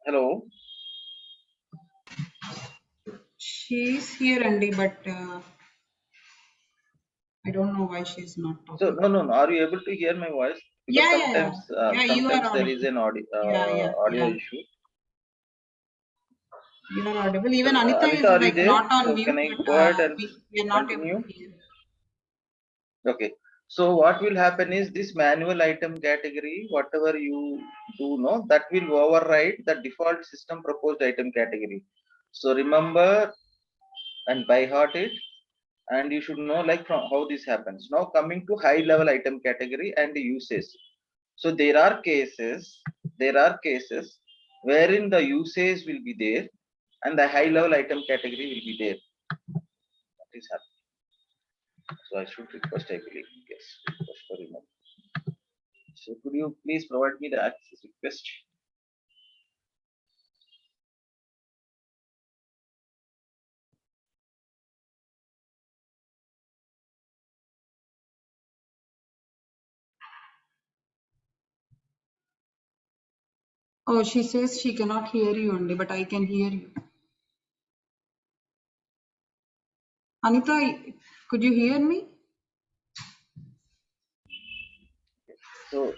Hello. She's here, Andy, but I don't know why she's not So talking. no. Are you able to hear my voice? Because Yeah, yeah, sometimes yeah. Yeah, you are there is audible. an Yeah, audio yeah. issue. You are audible. So Even Anita Anita, is are you like there? not on So mute, can I but go ahead and we are not able continue? to hear. Okay. So what will happen is this manual item category, whatever you do know, that will override the default system proposed item category. So remember and by heart it, and you should know like from how this happens. Now coming to high level item category and usage. So there are cases wherein the usage will be there and the high level item category will be there. That is happening. So I should request, I believe, yes, request for remove. So could you please provide me the access request? Oh, she says she cannot hear you, Andy, but I can hear you. Anita, could you hear me? So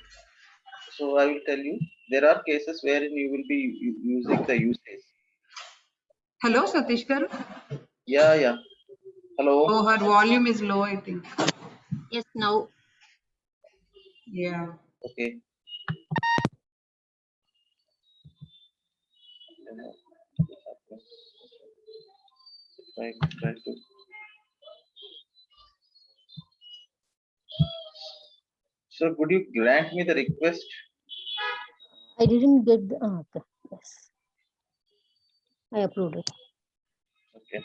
I will tell you, there are cases wherein you will be using the usage. Hello, Satish Garu? Yeah. Hello. Oh, her volume is low, I think. Yes, now. Yeah. Okay. Try to. So could you grant me the request? I didn't get the okay. Yes. I approved it. Okay.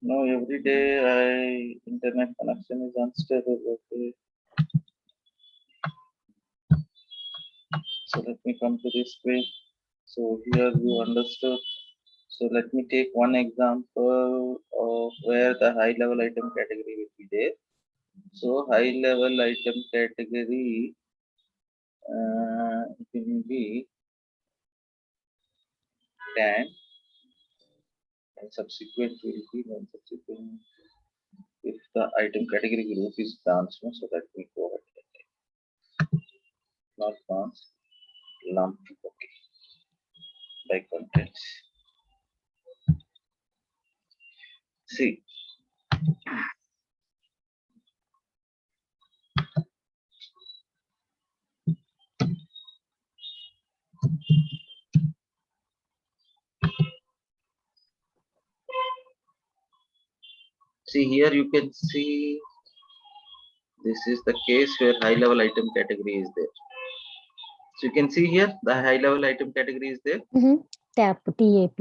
No, every day internet connection is unstable. Okay. So let me come to this page. So here you understood. So let me take one example of where the high level item category will be there. So high level item category will be 10 and subsequent will be one subsequent if the item category group is branch. So that we go ahead. Not branch, lump. Okay. By contents. See. See here you can see this is the case where high level item category is there. So you can see here the high level item category is there. TAP. TAP.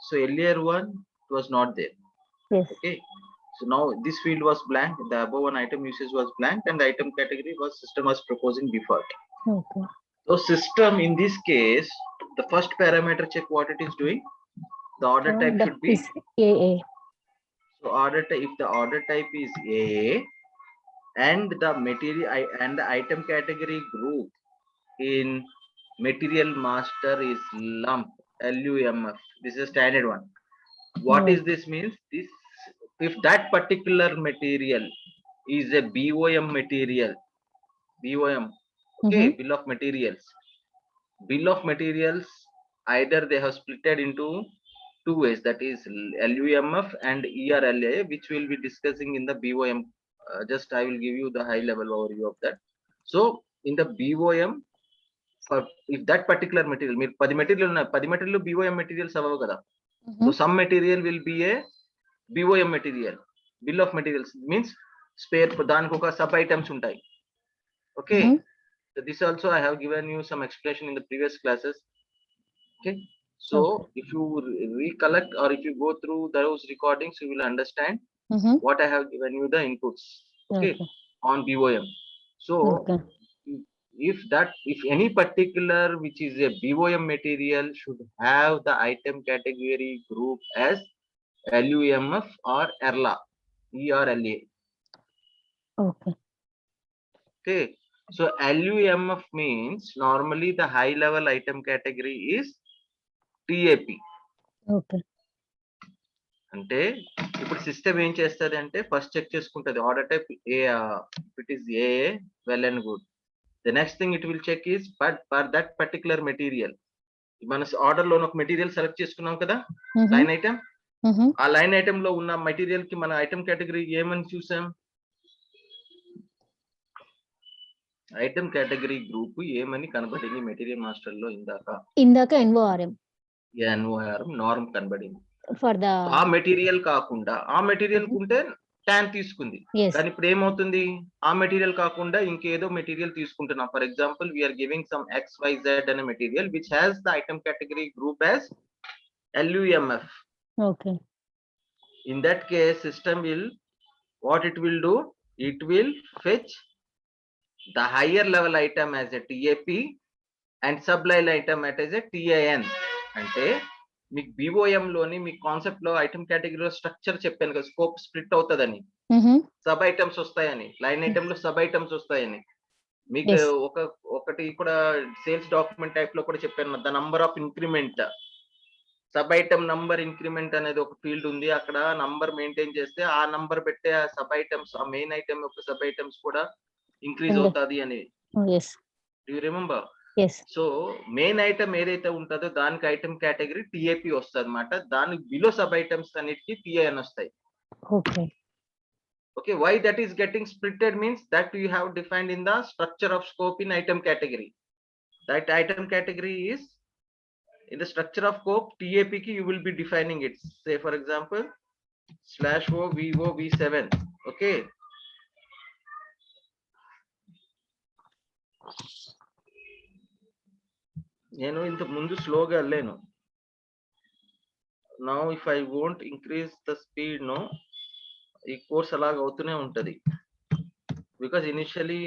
So earlier one was not there. Yes. Okay. So now this field was blank. The above one item usage was blank, and the item category was system was proposing default. Okay. So system in this case, the first parameter check what it is doing. The order type should be AA. So order type, if the order type is AA and the material and the item category group in material master is lump LUMF. This is a standard one. What is this means? This if that particular material is a BOM material, BOM, okay, bill of materials. Bill of materials either they have splitted into two ways, that is LUMF and ERLA, which we'll be discussing in the BOM. Just I will give you the high level overview of that. So in the BOM, for if that particular material, 10 material BOM materials avava kada. So some material will be a BOM material. Bill of materials means spare daniki oka sub items untai. Okay. So this also I have given you some explanation in the previous classes. Okay. So Okay. if you recollect or if you go through those recordings, you will understand Mm-hmm. what I have given you the inputs. Okay. Okay. On BOM. So Okay. if any particular which is a BOM material should have the item category group as LUMF or ERLA, ERLA. Okay. Okay. So LUMF means normally the high level item category is TAP. Okay. అంటే ఇప్పుడు system ఏం చేస్తుంది అంటే first check చేసుకుంటది order type a it is a well and good. The next thing it will check is but for that particular material మన order లో ఒక material select చేసుకున్నాం కదా Mm-hmm. Line item. Mm-hmm. ఆ లైన్ ఐటమ్ లో ఉన్న material కి మన ఐటమ్ కేటగిరీ ఏమని చూసాం? ఐటమ్ కేటగిరీ గ్రూప్ ఏమని కనబడింది మెటీరియల్ మాస్టర్ లో ఇందాక NORM ఎన్ఓఆర్ నార్మ్ కనబడింది. for the ఆ మెటీరియల్ కాకుండా ఆ మెటీరియల్ ఉంటే ట్యాన్ తీసుకుంది. yes. కానీ ఇప్పుడు ఏమవుతుంది, ఆ మెటీరియల్ కాకుండా ఇంకేదో మెటీరియల్ తీసుకుంటున్నాం. For example we are giving some XYZ అనే material which has the item category group as LUMF. Okay. In that case system will what it will do, it will fetch the higher level item as a TAP and subline item as a TAN. అంటే మీకు BOM లోని మీ concept లో item కేటగిరీలో structure చెప్పాను కదా, scope split అవుతుందని, Mm-hmm. Sub items వస్తాయని, line item లో సబ్ ఐటమ్స్ వస్తాయని మీకు Yes. ఒకటి కూడా సేల్స్ డాక్యుమెంట్ టైప్ లో కూడా చెప్పాను. The number of increment, sub item number increment అనేది ఒక ఫీల్డ్ ఉంది. అక్కడ నంబర్ మెయింటైన్ చేస్తే ఆ నంబర్ పెట్టే ఆ సబ్ ఐటమ్స్, ఆ మెయిన్ ఐటమ్ యొక్క సబ్ ఐటమ్స్ కూడా ఇంక్రీజ్ Okay. అవుతుంది అని. Oh, yes. Do you remember? Yes. So main item ఏదైతే ఉంటుందో దానికి ఐటమ్ కేటగిరీ TAP వస్తుంది అనమాట. దానికి బిలో సబ్ ఐటమ్స్ అన్నిటికీ TAN వస్తాయి. Okay. Okay, why that is getting splitted means that you have defined in the structure of scope in item category. That item category is in the structure of scope TAP ki you will be defining it. Say for example /O VO V7. Okay. నేను ఇంత ముందు స్లోగా వెళ్ళాను. Now if I won't increase the speed, no, ఈ course అలాగ అవుతూనే ఉంటది. Because initially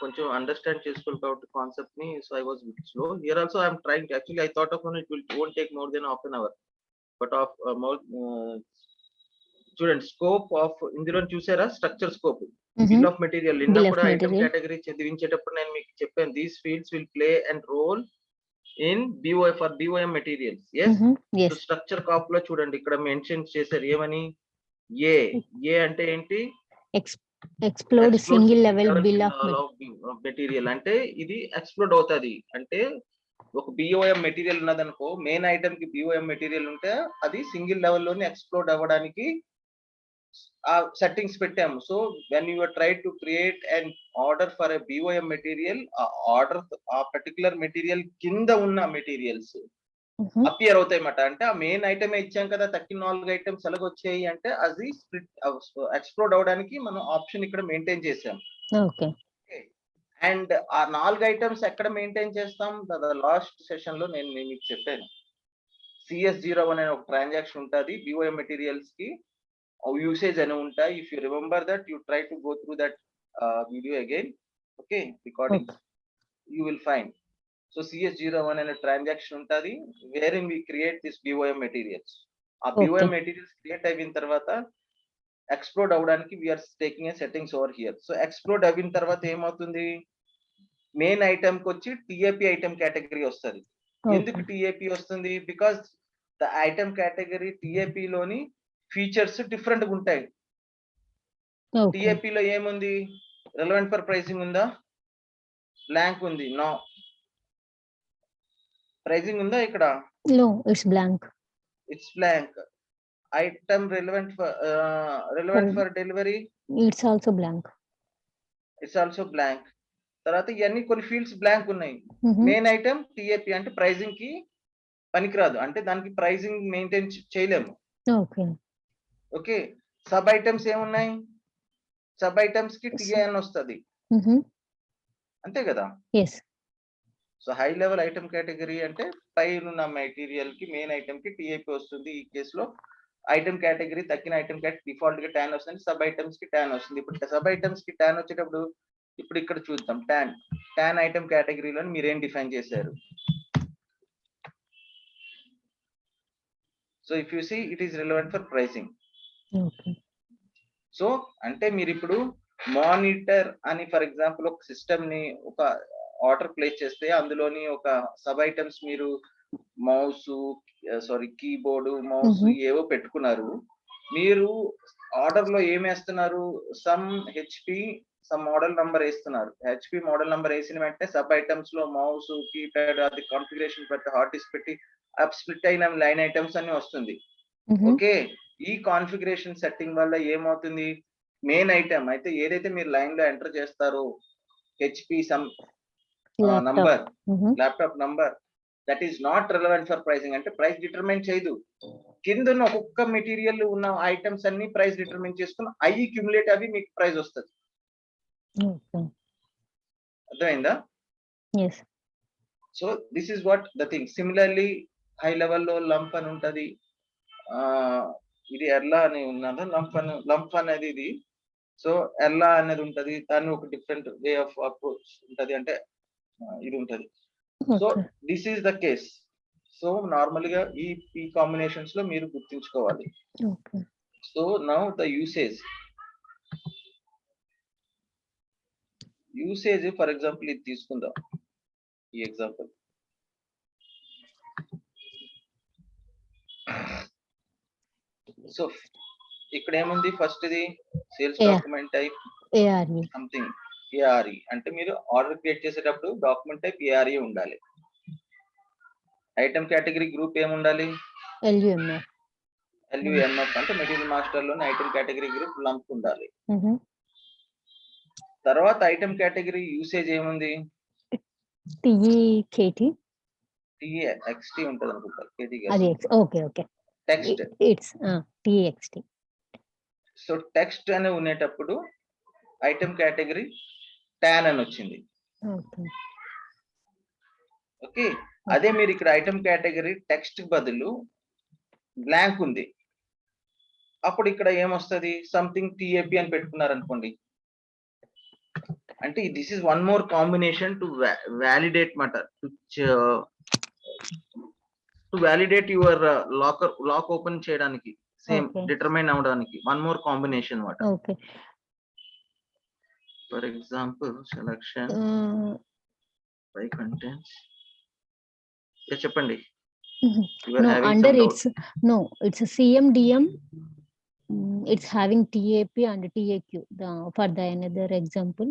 కొంచెం అండర్స్టాండ్ చేసుకోవాలి కాబట్టి కాన్సెప్ట్ ని, so I was a bit slow. Here also I am trying to, actually I thought of it won't take more than half an hour. But of more చూడండి scope of ఇందులో చూసారా structure scope, bill of material. నిన్న Bill of కూడా item material. Category చదివించేటప్పుడు నేను మీకు చెప్పాను these fields will play and role in BOM for BOM materials. Yes. Mm-hmm. Yes. స్ట్రక్చర్ కాప్ లో చూడండి ఇక్కడ మెన్షన్ చేశారు ఏమని, ఏ అంటే ఏంటి, Explode single level bill of material. Material అంటే ఇది ఎక్స్ప్లోడ్ అవుతుంది. అంటే ఒక BOM మెటీరియల్ ఉన్నదనుకో, మెయిన్ ఐటమ్ కి BOM మెటీరియల్ ఉంటే అది సింగిల్ లెవెల్ లోనే ఎక్స్ప్లోడ్ అవ్వడానికి ఆ సెట్టింగ్స్ పెట్టాము. So when you try to create and order for a BOM material, ఆ ఆర్డర్ ఆ పర్టికులర్ మెటీరియల్ కింద ఉన్న మెటీరియల్స్ Mm-hmm. అపియర్ అవుతాయి అన్నమాట. అంటే ఆ మెయిన్ ఐటమే ఇచ్చాం కదా, 34 ఐటమ్స్ ఎలాగ వచ్చాయి అంటే అది స్ప్లిట్ ఎక్స్ప్లోడ్ అవడానికి మనం ఆప్షన్ ఇక్కడ మెయింటైన్ చేసాం. Okay. అండ్ ఆ 4 ఐటమ్స్ ఎక్కడ మెయింటైన్ చేస్తాం, లాస్ట్ సెషన్ లో నేను మీకు చెప్పాను. CS01 అనే ఒక ట్రాన్సాక్షన్ ఉంటుంది BOM మెటీరియల్స్ కి, యూసేజ్ అని ఉంటాయి. If you remember that you try to go through that video again. Okay, recording you will find. So CS01 అనే ట్రాన్సాక్షన్ ఉంటుంది wherein we create this BOM materials. ఆ BOM materials create అయిన తర్వాత explode అవడానికి we are taking a settings over here. So explode అయిన తర్వాత ఏమవుతుంది, main item కి వచ్చి TAP ఐటమ్ కేటగిరీ వస్తుంది. ఎందుకు TAP వస్తుంది, because the item category TAP లోని ఫీచర్స్ డిఫరెంట్ గా ఉంటాయి. TAP లో ఏముంది, రెలవెంట్ ఫర్ ప్రైసింగ్ ఉందా, బ్లాంక్ ఉంది, నో. ప్రైసింగ్ ఉందా ఇక్కడ, No, it's blank. It's blank. Item relevant for delivery, It's also blank. It's also blank. తర్వాత ఇవన్నీ కొన్ని ఫీల్డ్స్ బ్లాంక్ ఉన్నాయి. Mm-hmm. మెయిన్ ఐటమ్ TAP అంటే ప్రైసింగ్ కి పనికిరాదు, అంటే దానికి ప్రైసింగ్ మెయింటైన్ చేయలేము. Okay. ఓకే, సబ్ ఐటమ్స్ ఏమున్నాయి, సబ్ ఐటమ్స్ కి TAN వస్తుంది. Mm-hmm. అంతే కదా. Yes. So high level item category అంటే పైన ఉన్న మెటీరియల్ కి మెయిన్ ఐటమ్ కి టీఏపీ వస్తుంది. ఈ కేసులో ఐటమ్ కేటగిరీ తగ్గిన ఐటమ్ కేటగిరీ డిఫాల్ట్ గా ట్యాన్ వస్తుంది, సబ్ ఐటమ్స్ కి ట్యాన్ వస్తుంది. ఇప్పుడు సబ్ ఐటమ్స్ కి ట్యాన్ వచ్చేటప్పుడు ఇప్పుడు ఇక్కడ చూద్దాం. ట్యాన్ ఐటమ్ కేటగిరీలో మీరేం డిఫైన్ చేశారు? So if you see it is relevant for pricing. Okay. So అంటే మీరు ఇప్పుడు మానిటర్ అని ఫర్ ఎగ్జాంపుల్ ఒక సిస్టమ్ ని ఒక ఆర్డర్ ప్లేస్ చేస్తే అందులోని ఒక సబ్ ఐటమ్స్ మీరు మౌస్ కీబోర్డు మౌస్ ఏవో పెట్టుకున్నారు. మీరు ఆర్డర్ లో ఏం వేస్తున్నారు? Some HP some model number వేస్తున్నారు. హెచ్పి మోడల్ నంబర్ వేసిన వెంటనే సబ్ ఐటమ్స్ లో మౌస్ కీప్యాడ్ అది కాన్ఫిగరేషన్ పెట్టి హార్డ్ డిస్క్ పెట్టి స్ప్లిట్ అయిన లైన్ ఐటమ్స్ అన్ని వస్తుంది. ఓకే, ఈ కాన్ఫిగరేషన్ సెట్టింగ్ వల్ల ఏమవుతుంది? మెయిన్ ఐటమ్ అయితే ఏదైతే మీరు లైన్ లో ఎంటర్ చేస్తారో HP some number laptop number that is not relevant for pricing. అంటే ప్రైస్ డిటర్మైన్ చేయదు. కింద ఉన్న ఒక్కొక్క మెటీరియల్ ఉన్న ఐటమ్స్ అన్ని ప్రైస్ డిటర్మైన్ చేసుకుని అవి క్యూములేట్ అవి మీకు ప్రైస్ వస్తుంది. అర్థమైందా? Yes. So this is what the thing. Similarly high లెవెల్లో లంప్ అని ఉంటది. ఇది ఎర్లా అని ఉన్నదా? లంప్ అనేది ఇది. సో ఎర్లా అనేది ఉంటది, దాన్ని ఒక డిఫరెంట్ వే ఆఫ్ అప్రోచ్ ఉంటది, అంటే ఇది ఉంటది. So this is the case. So normal గా ఈ కాంబినేషన్స్ లో మీరు గుర్తించుకోవాలి. So now the usage for example ఇది తీసుకుందాం. ఈ ఎగ్జాంపుల్ సో ఇక్కడ ఏముంది? ఫస్ట్ ఇది sales document type ARE something ARE అంటే మీరు ఆర్డర్ క్రియేట్ చేసేటప్పుడు డాక్యుమెంట్ టైప్ ARE ఉండాలి. ఐటమ్ కేటగిరీ గ్రూప్ ఏముండాలి? LUMF అంటే మెటీరియల్ మాస్టర్ లోని ఐటమ్ కేటగిరీ గ్రూప్ లంప్ ఉండాలి. తర్వాత ఐటమ్ కేటగిరీ యూసేజ్ ఏముంది? TEKT TEXT ఉంటది అనుకుంటా. అది okay text it's TXT. So text అని ఉండేటప్పుడు ఐటమ్ కేటగిరీ ట్యాన్ అని వచ్చింది. ఓకే, అదే మీరు ఇక్కడ ఐటమ్ కేటగిరీ టెక్స్ట్ బదులు బ్లాంక్ ఉంది, అప్పుడు ఇక్కడ ఏమొస్తుంది? సంథింగ్ TAP అని పెట్టుకున్నారు అనుకోండి. అంటే this is one more combination to validate మాట, to validate your lock open చేయడానికి, సేమ్ డిటర్మైన్ అవడానికి వన్ మోర్ కాంబినేషన్ మాట. Okay, for example selection by contents చెప్పండి. under it's a CMDM. It's having TAP and TAQ for the another example.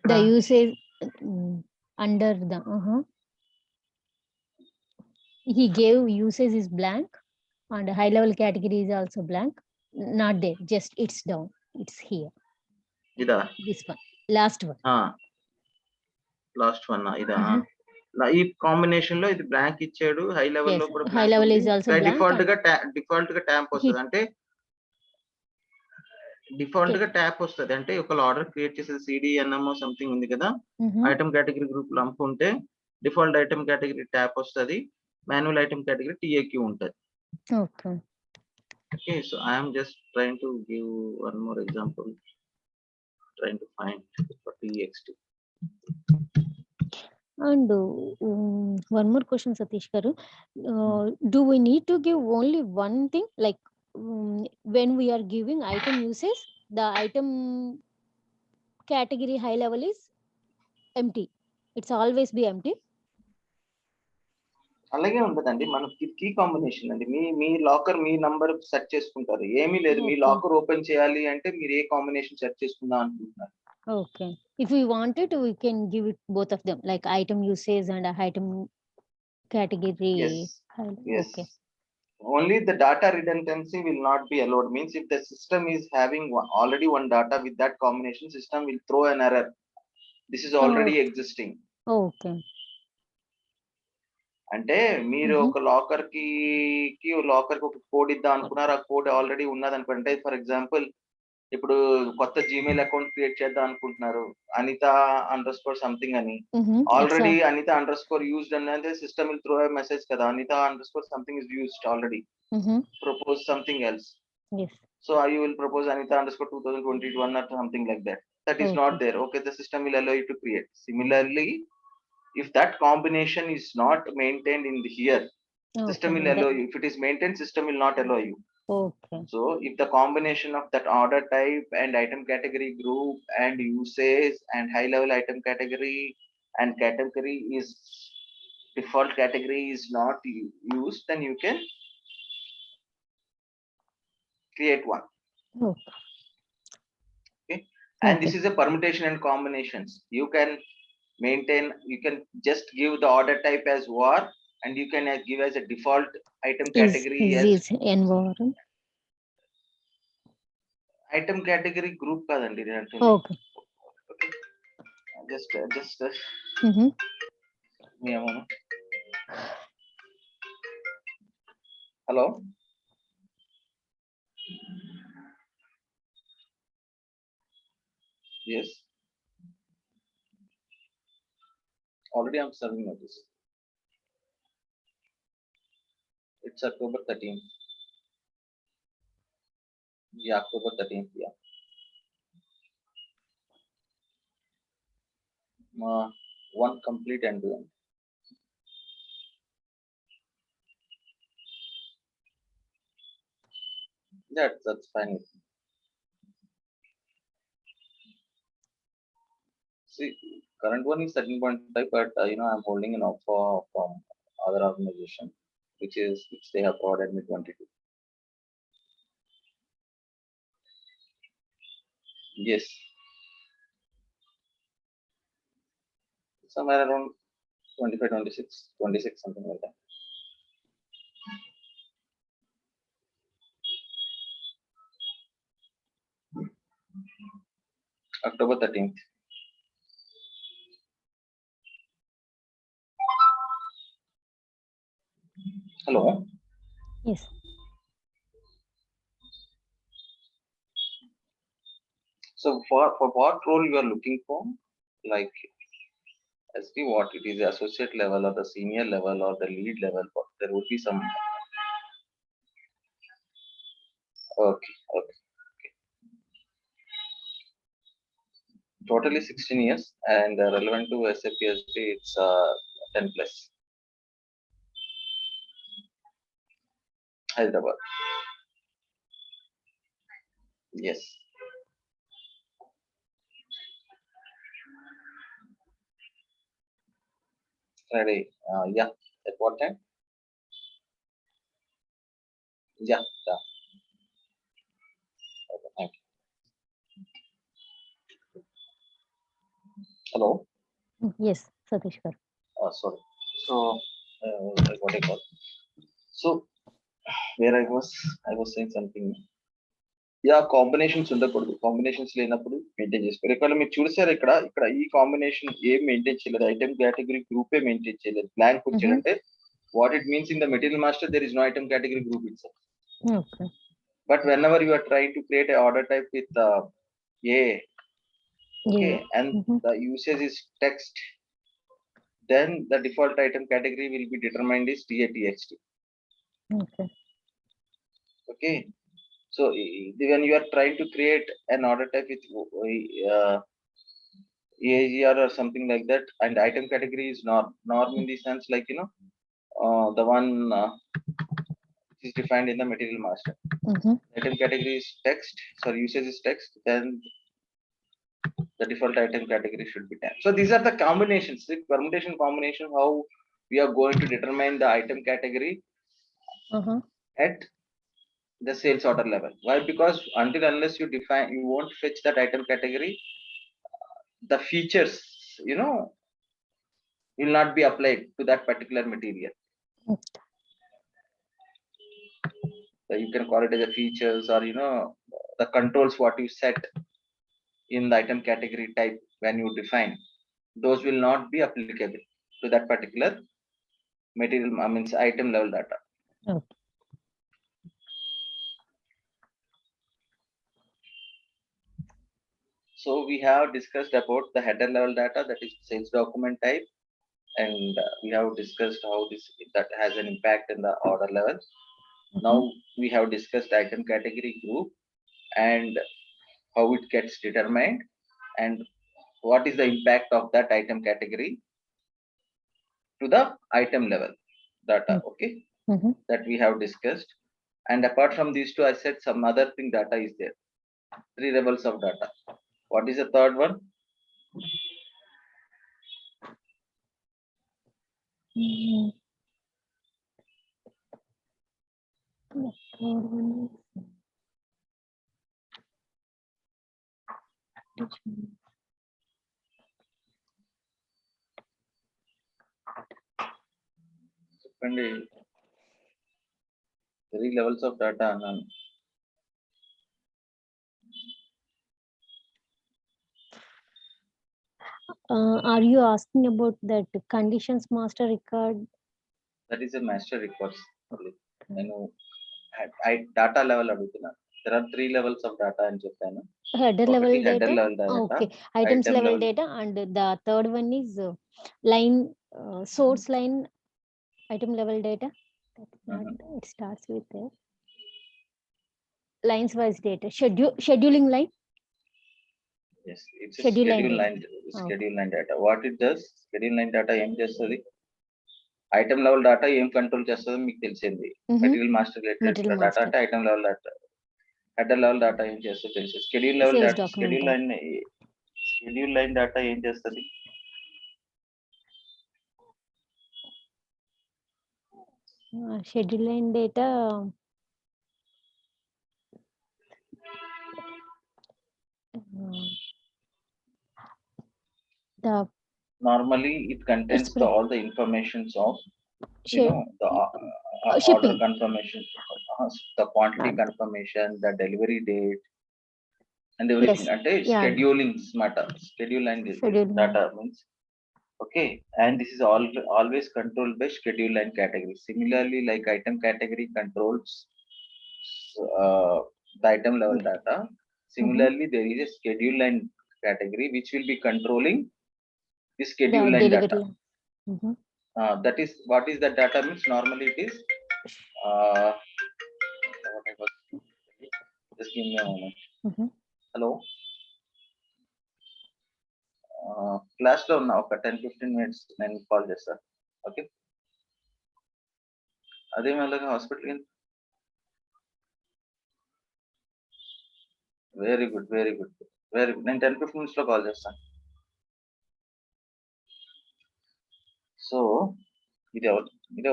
The usage under the he gave usage is blank and high level category is also blank, not there, just it's down, it's here. Ida This one, last one ida ఈ combination లో ఇది blank ఇచ్చాడు. High level లో కూడా high level is also blank. Default గా tap వస్తుంది. అంటే default గా ట్యాప్ వస్తుంది. అంటే ఒక ఆర్డర్ క్రియేట్ చేసేది CDNM సంథింగ్ ఉంది కదా, ఐటమ్ కేటగిరీ గ్రూప్ లంప్ ఉంటే డిఫాల్ట్ ఐటమ్ కేటగిరీ ట్యాప్ వస్తుంది, మాన్యువల్ ఐటమ్ కేటగిరీ TAQ ఉంటది. Okay, so I am just trying to give one more example, trying to find for TXT. And one more question, Satish garu. Do we need to give only one thing, like when we are giving item usage, the item category high level is empty, it's always be empty? అలాగే ఉంటదండి. మనకి key combination అండి. మీ locker మీ number set చేసుకుంటారు. ఏమీ లేదు, మీ locker open చేయాలి అంటే మీరు ఏ కాంబినేషన్ సెట్ చేసుకుందాం అనుకుంటున్నారు. Okay, if we wanted we can give it both of them, like item usage and item category. Yes. Okay, only the data redundancy will not be allowed. Means if the system is having already one data with that combination, system will throw an error. This is already existing. Okay, అంటే మీరు ఒక locker కి ఒక code ఇద్దాం అనుకున్నారు, ఆ code already ఉన్నది అనుకుంటే, ఫర్ ఎగ్జాంపుల్ ఇప్పుడు కొత్త జీమెయిల్ అకౌంట్ క్రియేట్ చేద్దాం అనుకుంటున్నారు, అనిత అండర్ స్కోర్ సంథింగ్ అని. Already Anitha underscore used అనేది system will throw a message కదా, Anitha underscore something is used already, propose something else. Yes. So you will propose Anita underscore 2021 or something like that. That is not there. Okay, the system will allow you to create. Similarly, if that combination is not maintained in here, system will allow you. If it is maintained, system will not allow you. Okay. So if the combination of that order type and item category group and usage and high level item category and category is default category is not used, then you can create one. Okay. And this is a permutation and combinations. You can maintain, you can just give the order type as war, and you can give as a default item category is environment. Item category group kadandi. Okay. Just hello. Yes. Already I'm serving notice. It's October 13th. Yeah, October 13th. Yeah. One complete end to end. That's fine. See, current one is 13.5, but I'm holding an offer from other organization, which they have provided me 22. Yes. Somewhere around 25, 26, something like that. October 13th. Hello. Yes. So for what role you are looking for? Like, SD what it is, the associate level or the senior level or the lead level, but there would be some. Okay. Totally 16 years and relevant to SAP SD, it's 10 plus. Hyderabad. Yes. Friday. Yeah. At what time? Yeah. Okay, thank you. Hello. Yes, Satish Garu. Sorry. So I got a call. So where I was saying something. Yeah combinations ఉండకూడదు, combinations లేనప్పుడు maintain చేసుకోవాలి. ఇక్కడ మీరు చూసారు, ఇక్కడ ఈ combination ఏం maintain చేయలేదు, ఐటమ్ కేటగిరీ గ్రూపే మెయింటైన్ చేయలేదు, బ్లాంక్ వచ్చాడంటే what it means in the material master there is no item category group it's. But whenever you are trying to create a order type with a okay and the usage is text, then the default item category will be determined is TATXT. Okay. So when you are trying to create an order type with AGR or something like that, and item category is norm in the sense like the one is defined in the material master. Item category is text, so usage is text, then the default item category should be 10. So these are the combinations, the permutation combination, how we are going to determine the item category at the sales order level. Why? Because until unless you define, you won't fetch that item category, the features will not be applied to that particular material. So you can call it as a features or the controls what you set in the item category type when you define, those will not be applicable to that particular material, means item level data. So we have discussed about the header level data, that is sales document type, and we have discussed how that has an impact in the order level. Now we have discussed item category group and how it gets determined and what is the impact of that item category to the item level data. Okay, that we have discussed. And apart from these two, I said some other thing data is there. 3 levels of data. What is the third one? The third one is చెప్పండి. 3 levels of data అన్నాను. Are you asking about that conditions master record? That is a master records only. నేను data level అడుగుతున్నాను. There are 3 levels of data అని చెప్పాను. Header ఒకటి level header data. level data, Okay, items item level level. data, and the third one is line source line item level data. That's not, it starts with lines wise data. Scheduling line. Yes, it's a Schedule line schedule line data. What it does, schedule line data ఏం చేస్తుంది? Item level data ఏం control చేస్తుందో మీకు తెలిసింది. Material master related data అంటే item level data. Header level data ఏం చేస్తుందో తెలుసు. Schedule level data, schedule line data ఏం చేస్తుంది? Schedule line data normally it contains all the informations of the shipping order confirmation, the quantity confirmation, the delivery date and everything. Ante scheduling matter, schedule line data means okay, and this is always controlled by schedule line category. Similarly, like item category controls the item level data. Similarly, there is a schedule line category which will be controlling the schedule line data. That is what is the data means. Normally it is just give me a moment. Hello, class లో ఉన్నా ఒక 10-15 minutes నేను call చేస్తా. Okay, అదే మళ్ళీ హాస్పిటల్కి. Very good, very good, very good. నేను 10-15 minutes లో కాల్ చేస్తాను. సో ఇదే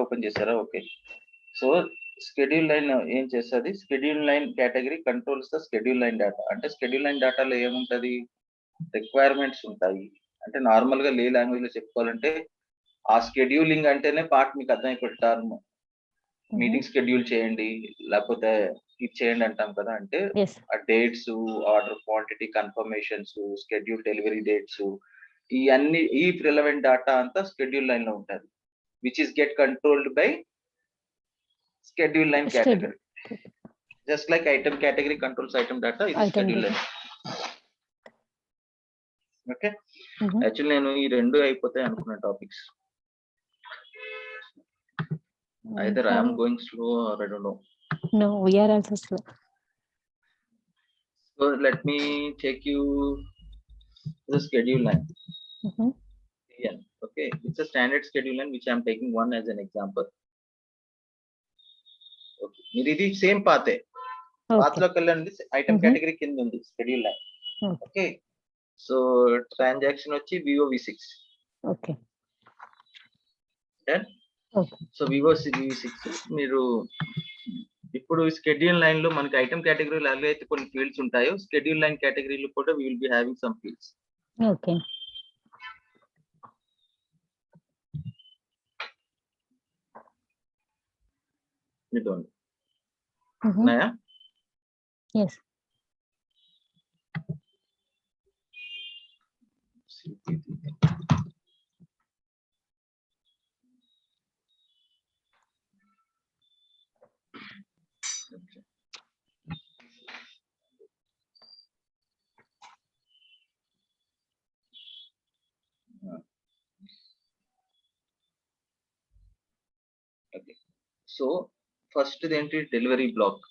ఓపెన్ చేశారా? ఓకే. సో స్కెడ్యూల్ లైన్ ఏం చేస్తుంది? Schedule line category controls the schedule line data. అంటే స్కెడ్యూల్ లైన్ డేటాలో ఏముంటది? రిక్వైర్మెంట్స్ ఉంటాయి. అంటే నార్మల్ గా లే లాంగ్వేజ్ లో చెప్పుకోవాలంటే ఆ స్కెడ్యూలింగ్ అంటేనే పార్ట్ మీకు అర్థమైపోతారు. మీటింగ్ షెడ్యూల్ చేయండి, లేకపోతే ఇది చేయండి అంటాం కదా. అంటే ఆ dates, order quantity confirmations, schedule delivery dates, ఇవన్నీ ఈ రిలవెంట్ డేటా అంతా షెడ్యూల్ లైన్ లో ఉంటుంది. Which is get controlled by schedule line category. Just like item category controls item data, ఇది షెడ్యూల్ లైన్. ఓకే, యాక్చువల్లీ నేను ఈ రెండు అయిపోతాయి అనుకున్న topics. Either I am going slow or I don't know. No, we are also slow. So let me take you the schedule line. Yeah, okay, it's a standard schedule line which I am taking one as an example. Okay, మీరు ఇది same పాతే path లోకి వెళ్ళండి. Item category కింద ఉంది schedule line. Okay, so transaction వచ్చి వివో V6. Okay, so వివో V6. మీరు ఇప్పుడు షెడ్యూల్ లైన్ లో మనకి ఐటమ్ కేటగిరీలో అయితే కొన్ని ఫీల్డ్స్ ఉంటాయో, షెడ్యూల్ లైన్ కేటగిరీలో కూడా we will be having some fields. Okay, ఇదిగోండి ఉన్నాయా? yes. సో ఫస్ట్ ఏంటి డెలివరీ బ్లాక్.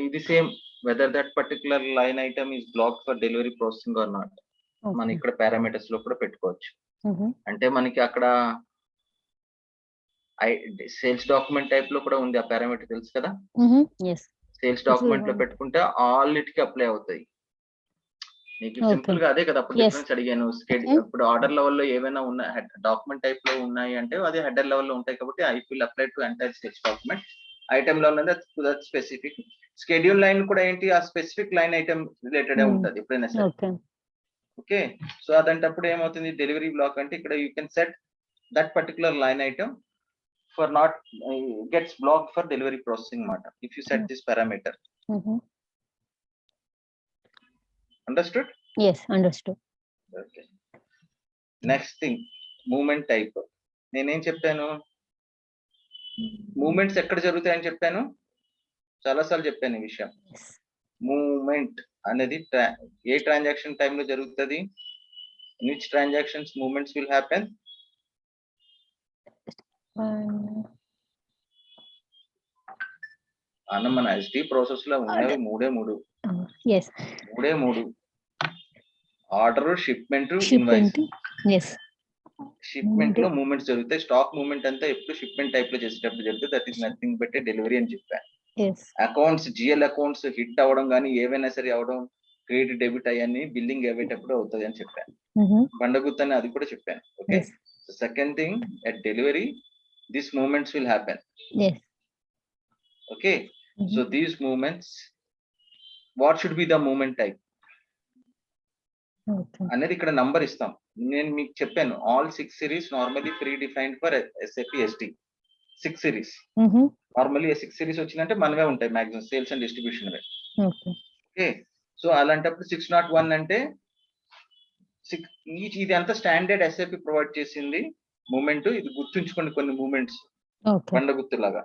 ఇది same weather that particular line item is block for delivery processing are not. మనం ఇక్కడ పారామీటర్స్ లో కూడా పెట్టుకోవచ్చు. అంటే మనకి అక్కడ సేల్స్ డాక్యుమెంట్ టైప్ లో కూడా ఉంది ఆ పారామీటర్, తెలుసు కదా. సేల్స్ డాక్యుమెంట్ లో పెట్టుకుంటే ఆల్నిటికి అప్లై అవుతాయి. నీకు సింపుల్ గా అదే కదా అప్పుడు డిఫరెన్స్ అడిగాను. ఇప్పుడు ఆర్డర్ లెవెల్ లో ఏమైనా ఉన్న డాక్యుమెంట్ టైప్ లో ఉన్నాయి అంటే అది హెడర్ లెవెల్ లో ఉంటాయి కాబట్టి I will apply to entire sales document. Item లో ఉన్నది దట్ స్పెసిఫిక్. షెడ్యూల్ లైన్ కూడా ఏంటి, ఆ స్పెసిఫిక్ లైన్ ఐటమ్ రిలేటెడ్ ఉంటుంది ఎప్పుడైనా సరే. ఓకే, సో అదంటప్పుడు ఏమవుతుంది, డెలివరీ బ్లాక్ అంటే ఇక్కడ you can set that particular line item for not gets blocked for delivery processing మాట if you set this parameter. Understood? Yes, understood. Okay. Next thing, movement type. నేనేం చెప్పాను, moments ఎక్కడ జరుగుతాయని చెప్పాను, చాలాసార్లు చెప్పాను ఈ విషయం. మూమెంట్ అనేది ఏ ట్రాన్సాక్షన్ టైంలో జరుగుతుంది, which transactions movements will happen? అన్న మన ఎస్డి ప్రాసెస్ లో ఉన్నవి మూడే మూడు. Order, shipment, invoice. షిప్మెంట్ లో మూమెంట్స్ జరుగుతాయి. స్టాక్ మూమెంట్ అంతా ఎప్పుడు షిప్మెంట్ టైప్ లో చేసేటప్పుడు జరుగుతుంది. That is nothing but delivery అని చెప్పాను. అకౌంట్స్, జిఎల్ అకౌంట్స్ హిట్ అవ్వడం కానీ ఏవైనా సరే అవడం, క్రెడిట్ డెబిట్ అయ్యాన్ని బిల్లింగ్ అయ్యేటప్పుడు అవుతుంది అని చెప్పాను. బండగుత్త అని అది కూడా చెప్పాను. Okay, second thing at delivery this movements will happen. Okay, so these movements what should be the movement type అనేది ఇక్కడ నంబర్ ఇస్తాం. నేను మీకు చెప్పాను all 6 series normally predefined for SAP SD. 6 series normally 6 series వచ్చిందంటే మనవే ఉంటాయి maximum sales and distribution. Okay, so అలాంటప్పుడు 601 అంటే ఇది అంతా స్టాండర్డ్ SAP ప్రొవైడ్ చేసింది మూమెంట్. ఇది గుర్తుంచుకోండి కొన్ని మూమెంట్స్ బండ గుర్తులాగా.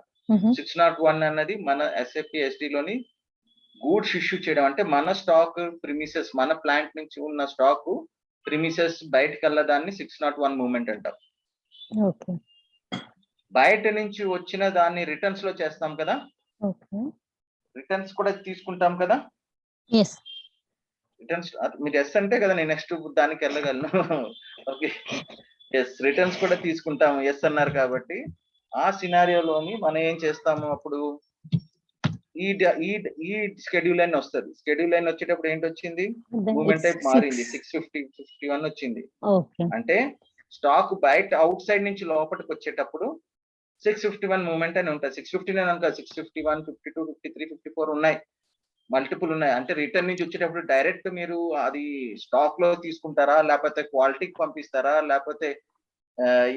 601 అన్నది మన SAP SD లోని గూడ్స్ ఇష్యూ చేయడం, అంటే మన స్టాక్ ప్రిమిసెస్, మన ప్లాంట్ నుంచి ఉన్న స్టాక్ ప్రిమిసెస్ బయటకు వెళ్ళదాన్ని 601 మూమెంట్ అంటాం. బయట నుంచి వచ్చిన దాన్ని రిటర్న్స్ లో చేస్తాం కదా, రిటర్న్స్ కూడా తీసుకుంటాం కదా. రిటర్న్స్ మీరు ఎస్ అంటే కదా నేను నెక్స్ట్ దానికి వెళ్ళగలను. ఓకే, ఎస్ రిటర్న్స్ కూడా తీసుకుంటాము, ఎస్ అన్నారు కాబట్టి ఆ సినారియోలోని మనం ఏం చేస్తాము, అప్పుడు ఈ షెడ్యూల్ లైన్ వస్తుంది. షెడ్యూల్ లైన్ వచ్చేటప్పుడు ఏంటి వచ్చింది, మూమెంట్ టైప్ మారింది, 651 వచ్చింది. అంటే స్టాక్ బయట అవుట్ సైడ్ నుంచి లోపలికి వచ్చేటప్పుడు 651 మూమెంట్ అని ఉంటుంది. 659 అనుకో, 651, 52, 53, 54 ఉన్నాయి, మల్టిపుల్ ఉన్నాయి. అంటే రిటర్న్ నుంచి వచ్చేటప్పుడు డైరెక్ట్ మీరు అది స్టాక్ లో తీసుకుంటారా, లేకపోతే క్వాలిటీకి పంపిస్తారా, లేకపోతే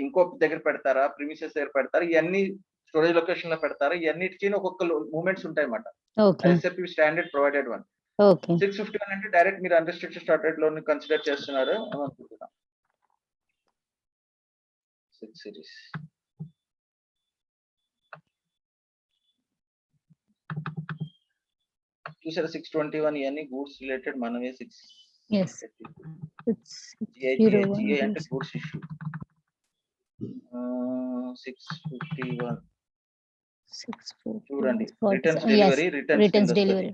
ఇంకో దగ్గర పెడతారా, ప్రిమిసెస్ దగ్గర పెడతారా, ఇవన్నీ స్టోరేజ్ లొకేషన్ లో పెడతారా, ఇవన్నిటికీ ఒక్కొక్క మూమెంట్స్ ఉంటాయి అన్నమాట. SAP standard provided one. 651 అంటే డైరెక్ట్ మీరు అన్రిస్ట్రిక్టెడ్ స్టార్టెడ్ లోన్ కన్సిడర్ చేస్తున్నారు అని అనుకుంటున్నాం. 6 సిరీస్ చూసారా, 621 ఇవన్నీ గూడ్స్ రిలేటెడ్ మనమే. 6 GI అంటే గూడ్స్ ఇష్యూ. 651 చూడండి, returns delivery, returns delivery,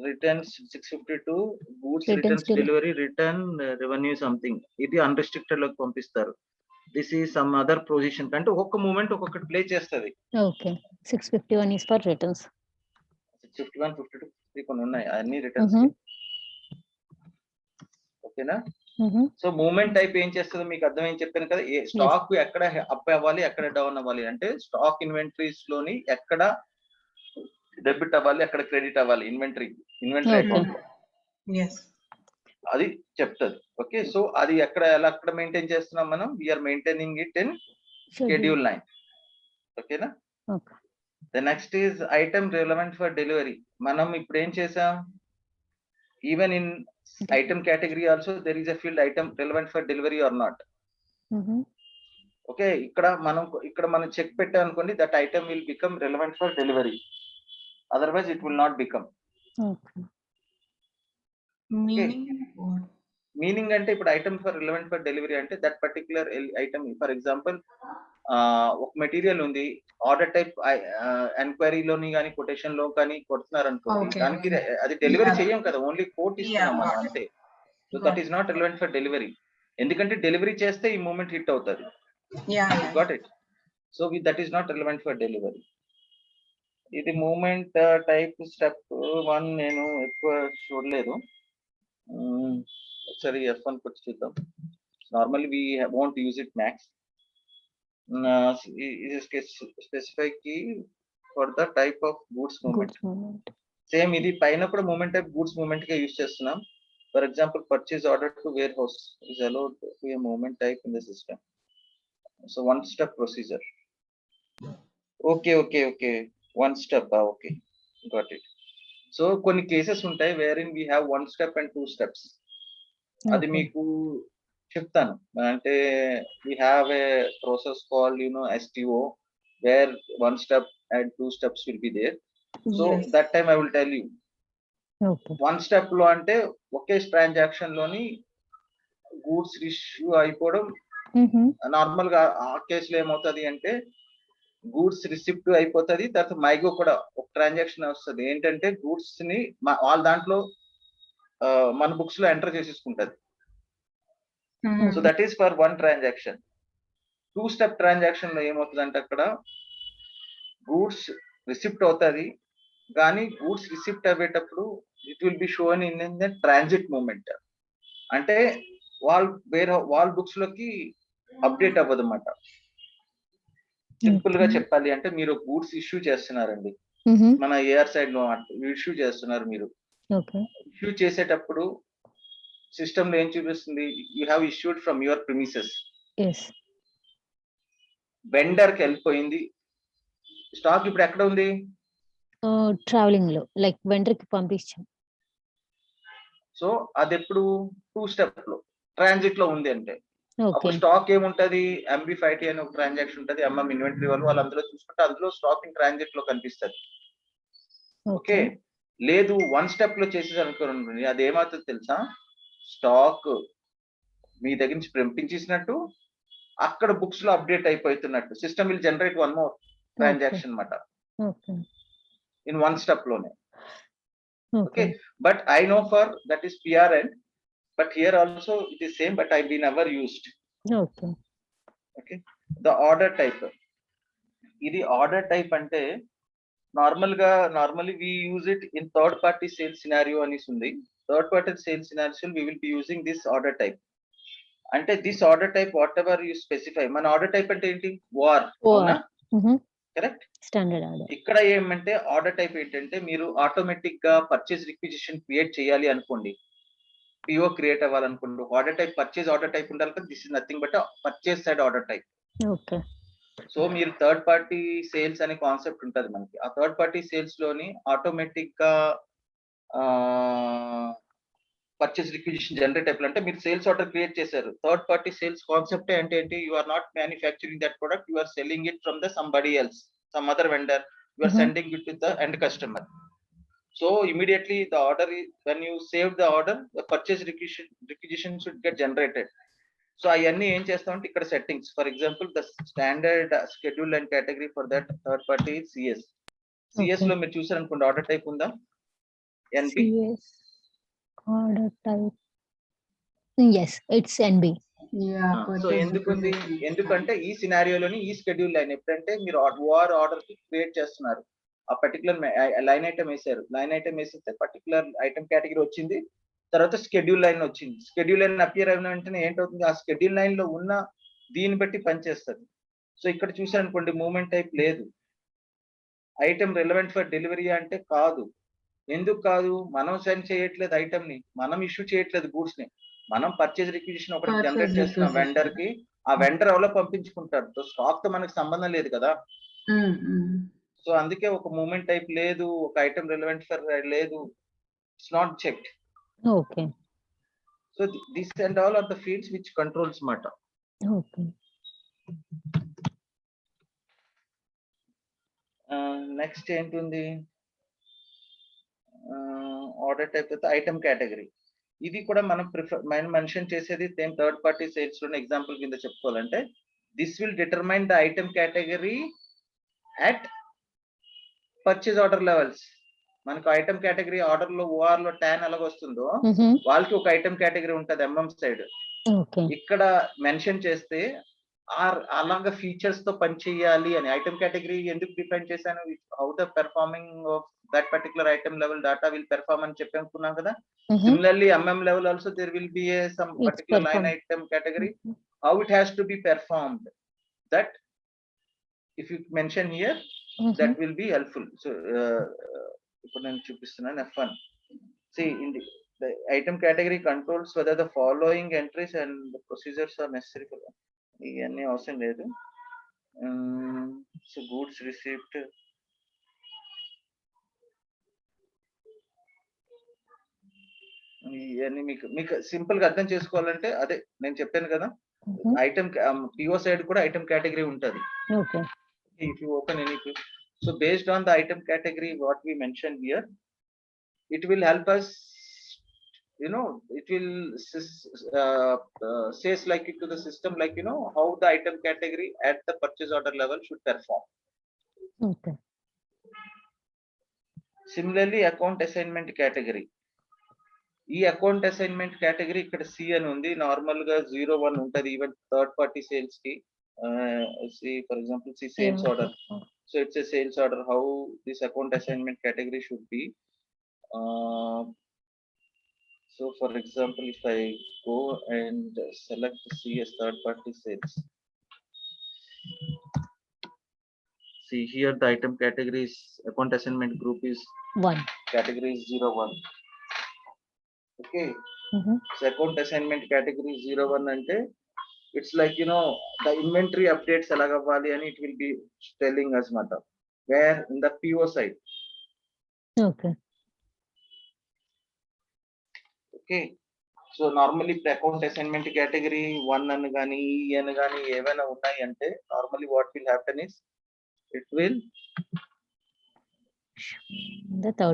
returns 652 goods returns delivery, return revenue something, ఇది అన్రిస్ట్రిక్టెడ్ లోకి పంపిస్తారు. This is some other position అంటే ఒక్కొక్క మూమెంట్ ఒక్కొక్కటి ప్లే చేస్తుంది. Okay, 651 is for returns. 651, 52 కొన్ని ఉన్నాయి, అన్ని రిటర్న్స్. ఓకేనా, సో మూమెంట్ టైప్ ఏం చేస్తుందో మీకు అర్థమైంది చెప్పాను కదా. స్టాక్ ఎక్కడ అప్ అవ్వాలి, ఎక్కడ డౌన్ అవ్వాలి, అంటే స్టాక్ ఇన్వెంటరీస్ లోని ఎక్కడ డెబిట్ అవ్వాలి, ఎక్కడ క్రెడిట్ అవ్వాలి, ఇన్వెంటరీ అకౌంట్ లో అది చెప్తుంది. ఓకే, సో అది ఎలా మెయింటైన్ చేస్తున్నాం మనం, we are maintaining it in schedule line. ఓకేనా, the next is item relevant for delivery. మనం ఇప్పుడు ఏం చేసాం, even in item category also there is a field item relevant for delivery or not. Okay, ఇక్కడ మనం చెక్ పెట్టాం అనుకోండి, that item will become relevant for delivery, otherwise it will not become. Meaning అంటే ఇప్పుడు item for relevant for delivery అంటే that particular item, for example ఒక material ఉంది, order type ఎంక్వైరీలోని కానీ కొటేషన్ లో కానీ కొడుతున్నారు అనుకోండి, Okay. దానికి అది డెలివరీ Yeah. చెయ్యం కదా, ఓన్లీ కోట్ ఇస్తున్నాం మనం got it. అంతే. So Got that is not relevant for delivery, ఎందుకంటే డెలివరీ చేస్తే ఈ మూమెంట్ హిట్ అవుతుంది. Yeah. Got it. So that is not relevant for delivery. ఇది మూమెంట్ టైప్ స్టెప్ 1 నేను ఎక్కువ చూడలేదు. ఒకసారి F1 కొట్టి చూద్దాం. Normally we won't use it max. It is specify key for the type of goods movement. Same ఇది పైన కూడా మూమెంట్ టైప్ గూడ్స్ మూమెంట్ గా యూజ్ చేస్తున్నాం. For example purchase order to warehouse is allowed to a movement type in the system. So 1 step procedure. Okay okay okay 1 step. Okay, got it. So కొన్ని cases ఉంటాయి wherein we have 1 step and 2 steps. అది మీకు చెప్తాను. అంటే we have a process called STO where 1 step and 2 steps will be there. So that time I will tell you. 1 step లో అంటే ఒకే transaction లోని గూడ్స్ ఇష్యూ అయిపోవడం. Normal గా ఆ కేసులో ఏమవుతుంది అంటే గూడ్స్ రిసిప్ట్ అయిపోతుంది, తర్వాత మైగో కూడా ఒక ట్రాన్సాక్షన్ వస్తుంది ఏంటంటే గూడ్స్ ని వాళ్ళ దాంట్లో మన బుక్స్ లో ఎంటర్ చేసేసుకుంటది. So that is for 1 transaction. 2 step transaction లో ఏమవుతుంది అంటే అక్కడ గూడ్స్ రిసిప్ట్ అవుతుంది, కానీ గూడ్స్ రిసిప్ట్ అయ్యేటప్పుడు it will be shown in the transit movement. అంటే వాళ్ళ బుక్స్ లోకి అప్డేట్ అవ్వదు అన్నమాట. సింపుల్ గా చెప్పాలి అంటే మీరు గూడ్స్ ఇష్యూ చేస్తున్నారండి, మన ఏఆర్ సైడ్ లో ఇష్యూ చేస్తున్నారు. మీరు ఇష్యూ చేసేటప్పుడు సిస్టమ్ లో ఏం చూపిస్తుంది, you have issued from your premises. Vendor కి వెళ్ళిపోయింది, స్టాక్ ఇప్పుడు ఎక్కడ ఉంది, ట్రావెలింగ్ లో, లైక్ వెండర్ కి పంపించాం. సో అది ఎప్పుడు 2 step లో ట్రాన్సిట్ లో ఉంది అంటే అప్పుడు స్టాక్ ఏముంటది, MB5T అనే ఒక ట్రాన్సాక్షన్ ఉంటది, ఇన్వెంటరీ వాళ్ళు అందులో చూసుకుంటే అందులో స్టాక్ ఇన్ ట్రాన్సిట్ లో కనిపిస్తుంది. ఓకే, లేదు 1 step లో చేసేది అనుకోండి, అది ఏమవుతుంది తెలుసా, స్టాక్ మీ దగ్గర నుంచి పంపించేసినట్టు అక్కడ బుక్స్ లో అప్డేట్ అయిపోతున్నట్టు system will generate 1 more transaction అన్నమాట ఇన్ 1 step లోనే. Okay, but I know for that is PRN, but here also it is same, but I've been never used. Okay, the order type. ఇది order type అంటే normally we use it in third party sales scenario అనేసి ఉంది. Third party sales scenario we will be using this order type. అంటే this order type whatever you specify, మన order type అంటే ఏంటి, war అవునా, correct. Standard order. ఇక్కడ ఏమంటే order type ఏంటంటే మీరు ఆటోమేటిక్ గా పర్చేజ్ రిక్విజిషన్ క్రియేట్ చేయాలి అనుకోండి, PO క్రియేట్ అవ్వాలనుకుంటూ order type purchase order type ఉండాలి కదా, this is nothing but purchase side order type. Okay, so మీరు థర్డ్ పార్టీ సేల్స్ అనే కాన్సెప్ట్ ఉంటది మనకి, ఆ థర్డ్ పార్టీ సేల్స్ లోని ఆటోమేటిక్ గా పర్చేజ్ రిక్విజిషన్ జనరేట్ అయిపోయి అంటే మీరు సేల్స్ ఆర్డర్ క్రియేట్ చేశారు. థర్డ్ పార్టీ సేల్స్ కాన్సెప్ట్ అంటే ఏంటి, you are not manufacturing that product, you are selling it from the somebody else, some other vendor, you are sending it to the end customer. So immediately the order is, when you save the order, the purchase requisition should get generated. So అవన్నీ ఏం చేస్తామంటే ఇక్కడ settings, for example the standard schedule and category for that third party CS. CS లో మీరు చూసారు అనుకోండి order type ఉందా, NB order type, yes it's NB. So ఎందుకుంది, ఎందుకంటే ఈ సినారియోలోని ఈ షెడ్యూల్ లైన్ ఎప్పుడంటే మీరు ఆర్డర్ కి క్రియేట్ చేస్తున్నారు, ఆ పర్టికులర్ లైన్ ఐటమ్ వేసారు, లైన్ ఐటమ్ వేసేస్తే పర్టికులర్ ఐటమ్ కేటగిరీ వచ్చింది, తర్వాత షెడ్యూల్ లైన్ వచ్చింది. షెడ్యూల్ లైన్ అపియర్ అయిన వెంటనే ఏంటవుతుంది, ఆ షెడ్యూల్ లైన్ లో ఉన్న దీన్ని బట్టి పనిచేస్తుంది. సో ఇక్కడ చూసారనుకోండి మూమెంట్ టైప్ లేదు, ఐటమ్ రిలవెంట్ ఫర్ డెలివరీ అంటే కాదు. ఎందుకు కాదు, మనం సెండ్ చేయట్లేదు ఐటమ్ ని, మనం ఇష్యూ చేయట్లేదు గూడ్స్ ని, మనం పర్చేజ్ రిక్విజిషన్ ఒకటి జనరేట్ చేస్తున్నాం వెండర్ కి, ఆ వెండర్ ఎవరో పంపించుకుంటారు, సో స్టాక్ తో మనకి సంబంధం లేదు కదా. సో అందుకే ఒక మూమెంట్ టైప్ లేదు, ఒక ఐటమ్ రిలవెంట్ ఫర్ లేదు, it's not checked. Okay, so this and all are the fields which controls మాట. ఓకే, నెక్స్ట్ ఏంటుంది, ఆర్డర్ టైప్ అయితే ఐటమ్ కేటగిరీ. ఇది కూడా మనం మెన్షన్ చేసేది సేమ్ థర్డ్ పార్టీ సేల్స్ లోనే ఎగ్జాంపుల్ కింద చెప్పుకోవాలంటే this will determine the item category at purchase order levels. మనకు ఐటమ్ కేటగిరీ ఆర్డర్ లో ఓఆర్ లో ట్యాన్ ఎలాగ వస్తుందో వాళ్ళకి ఒక ఐటమ్ కేటగిరీ ఉంటది ఎంఎం సైడ్. ఇక్కడ మెన్షన్ చేస్తే అలాగా ఫీచర్స్ తో పని చేయాలి అని ఐటమ్ కేటగిరీ ఎందుకు డిఫైన్ చేశాను, how the performing of that particular item level data will perform అని చెప్పి అనుకున్నాం కదా. Similarly MM level also there will be some particular line item category how it has to be performed. That if you mention here that will be helpful. So ఇప్పుడు నేను చూపిస్తున్నాను F1. See in the item category controls whether the following entries and the procedures are necessary for ఇవన్నీ అవసరం లేదు. So goods received, ఇవన్నీ మీకు simple గా అర్థం చేసుకోవాలంటే అదే నేను చెప్పాను కదా, ఐటమ్ పిఓ సైడ్ కూడా ఐటమ్ కేటగిరీ ఉంటది. If you open any, so based on the item category what we mentioned here, it will help us, you know, it will says like it to the system, like, you know, how the item category at the purchase order level should perform. Okay. Similarly account assignment category, ఈ account assignment category ఇక్కడ C అని ఉంది. Normal గా 01 ఉంటది even third party sales కి. See for example, see sales order. So it's a sales order. How this account assignment category should be. So for example, if I go and select C as third party sales, see here the item category is account assignment group is 1. Category is 01. Okay. So account assignment category 01 ante it's like, you know, the inventory updates alagavali and it will be telling us mata where in the PO side. Okay. Okay. So normally the account assignment category 1 and gani e and gani evana unnai ante normally what will happen is it will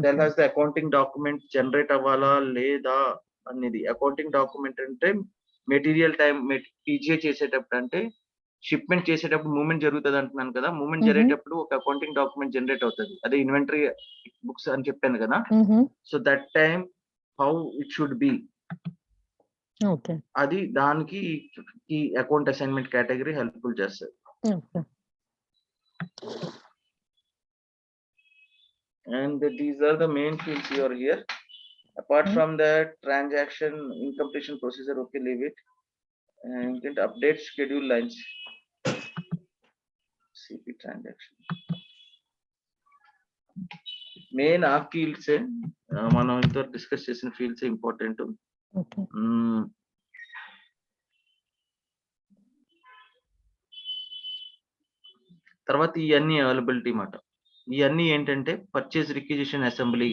tell us the accounting document generate avala leda అనేది. Accounting document అంటే material time PGA చేసేటప్పుడు అంటే shipment చేసేటప్పుడు movement జరుగుతుంది అంటున్నాను కదా, movement జరిగేటప్పుడు ఒక అకౌంటింగ్ డాక్యుమెంట్ జనరేట్ అవుతుంది. అదే ఇన్వెంటరీ బుక్స్ అని చెప్పాను కదా. So that time how it should be, అది దానికి ఈ అకౌంట్ అసైన్మెంట్ కేటగిరీ హెల్ప్ఫుల్ చేస్తుంది. And these are the main fields you are here. Apart from that, transaction incompletion procedure, okay, leave it. And you can update schedule lines. CP transaction. Main ఆ fields మనం ఇంత discuss చేసిన fields important. తర్వాత ఇవన్నీ availability మాట. ఇవన్నీ ఏంటంటే purchase requisition assembly,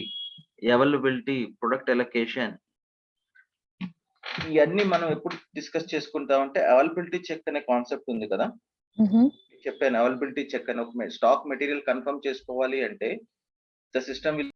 availability, product allocation, ఇవన్నీ మనం ఎప్పుడు డిస్కస్ చేసుకుంటామంటే అవైలబిలిటీ చెక్ అనే కాన్సెప్ట్ ఉంది కదా. చెప్పాను అవైలబిలిటీ చెక్ అని. ఒక స్టాక్ మెటీరియల్ కన్ఫర్మ్ చేసుకోవాలి అంటే ద సిస్టమ్ విల్